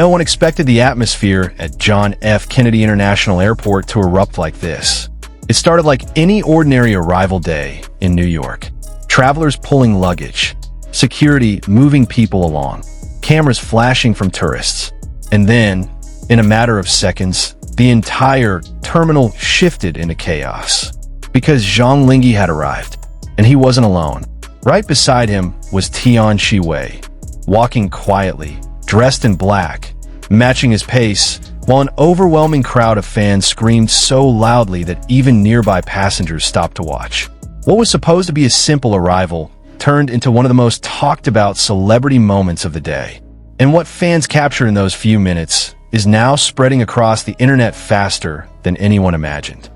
No one expected the atmosphere at John F. Kennedy International Airport to erupt like this. It started like any ordinary arrival day in New York. Travelers pulling luggage, security moving people along, cameras flashing from tourists. And then, in a matter of seconds, the entire terminal shifted into chaos. Because Zhang Linghe had arrived, and he wasn't alone. Right beside him was Tian Xiwei, walking quietly, dressed in black, matching his pace, while an overwhelming crowd of fans screamed so loudly that even nearby passengers stopped to watch. What was supposed to be a simple arrival turned into one of the most talked about celebrity moments of the day. And what fans captured in those few minutes is now spreading across the internet faster than anyone imagined.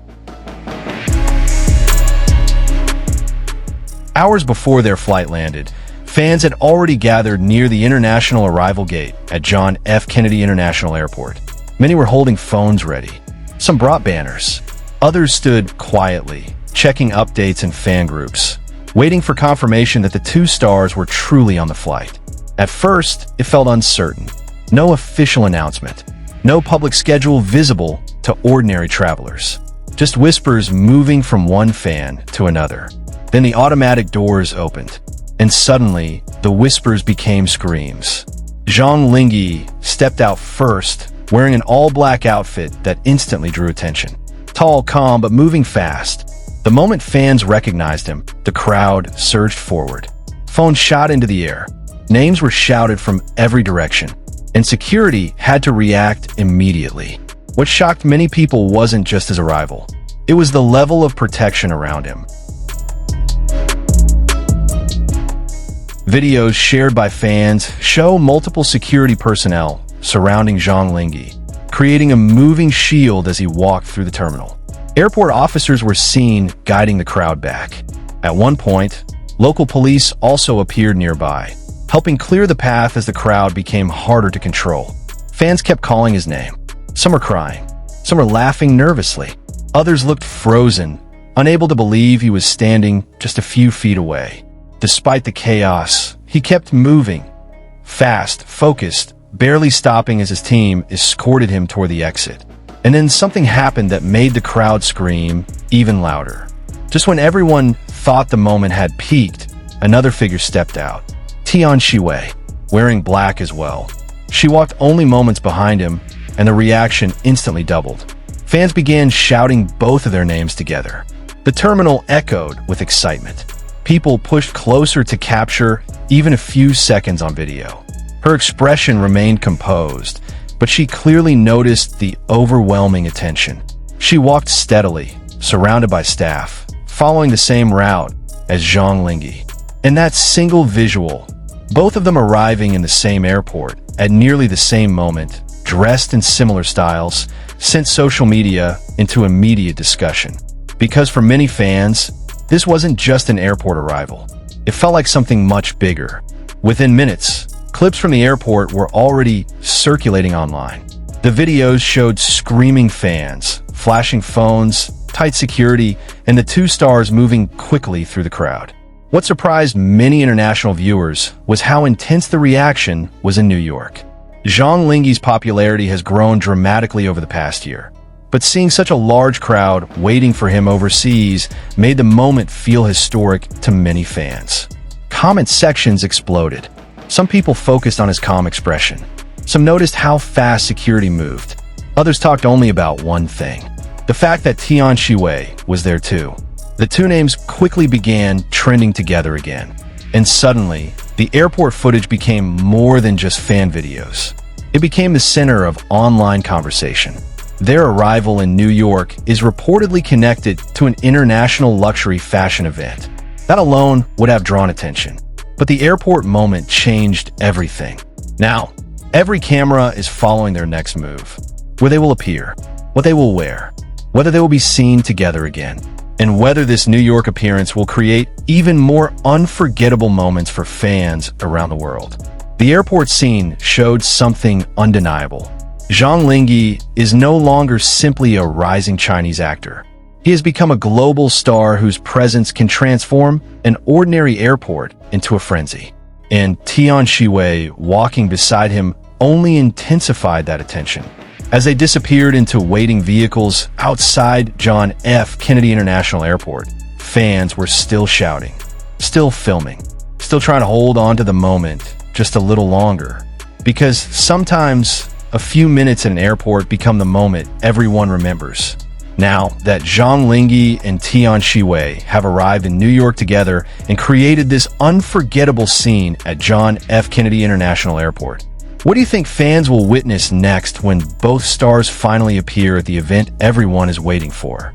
Hours before their flight landed, fans had already gathered near the international arrival gate at John F. Kennedy International Airport. Many were holding phones ready. Some brought banners. Others stood quietly, checking updates in fan groups, waiting for confirmation that the two stars were truly on the flight. At first, it felt uncertain. No official announcement. No public schedule visible to ordinary travelers. Just whispers moving from one fan to another. Then the automatic doors opened, and suddenly, the whispers became screams. Zhang Linghe stepped out first, wearing an all-black outfit that instantly drew attention. Tall, calm, but moving fast. The moment fans recognized him, the crowd surged forward. Phones shot into the air. Names were shouted from every direction, and security had to react immediately. What shocked many people wasn't just his arrival. It was the level of protection around him. Videos shared by fans show multiple security personnel surrounding Zhang Linghe, creating a moving shield as he walked through the terminal. Airport officers were seen guiding the crowd back. At one point, local police also appeared nearby, helping clear the path as the crowd became harder to control. Fans kept calling his name. Some were crying. Some were laughing nervously. Others looked frozen, unable to believe he was standing just a few feet away. Despite the chaos, he kept moving, fast, focused, barely stopping as his team escorted him toward the exit. And then something happened that made the crowd scream even louder. Just when everyone thought the moment had peaked, another figure stepped out. Tian Xiwei, wearing black as well. She walked only moments behind him, and the reaction instantly doubled. Fans began shouting both of their names together. The terminal echoed with excitement. People pushed closer to capture even a few seconds on video. Her expression remained composed, but she clearly noticed the overwhelming attention. She walked steadily, surrounded by staff, following the same route as Zhang Linghe. In that single visual, both of them arriving in the same airport at nearly the same moment, dressed in similar styles, sent social media into immediate discussion. Because for many fans, this wasn't just an airport arrival. It felt like something much bigger. Within minutes, clips from the airport were already circulating online. The videos showed screaming fans, flashing phones, tight security, and the two stars moving quickly through the crowd. What surprised many international viewers was how intense the reaction was in New York. Zhang Linghe's popularity has grown dramatically over the past year. But seeing such a large crowd waiting for him overseas made the moment feel historic to many fans. Comment sections exploded. Some people focused on his calm expression. Some noticed how fast security moved. Others talked only about one thing: the fact that Tian Xiwei was there too. The two names quickly began trending together again. And suddenly, the airport footage became more than just fan videos. It became the center of online conversation. Their arrival in New York is reportedly connected to an international luxury fashion event. That alone would have drawn attention. But the airport moment changed everything. Now, every camera is following their next move. Where they will appear, what they will wear, whether they will be seen together again, and whether this New York appearance will create even more unforgettable moments for fans around the world. The airport scene showed something undeniable. Zhang Linghe is no longer simply a rising Chinese actor. He has become a global star whose presence can transform an ordinary airport into a frenzy. And Tian Xiwei, walking beside him, only intensified that attention. As they disappeared into waiting vehicles outside John F. Kennedy International Airport, fans were still shouting, still filming, still trying to hold on to the moment just a little longer. Because sometimes a few minutes in an airport become the moment everyone remembers. Now that Zhang Linghe and Tian Xiwei have arrived in New York together and created this unforgettable scene at John F. Kennedy International Airport, what do you think fans will witness next when both stars finally appear at the event everyone is waiting for?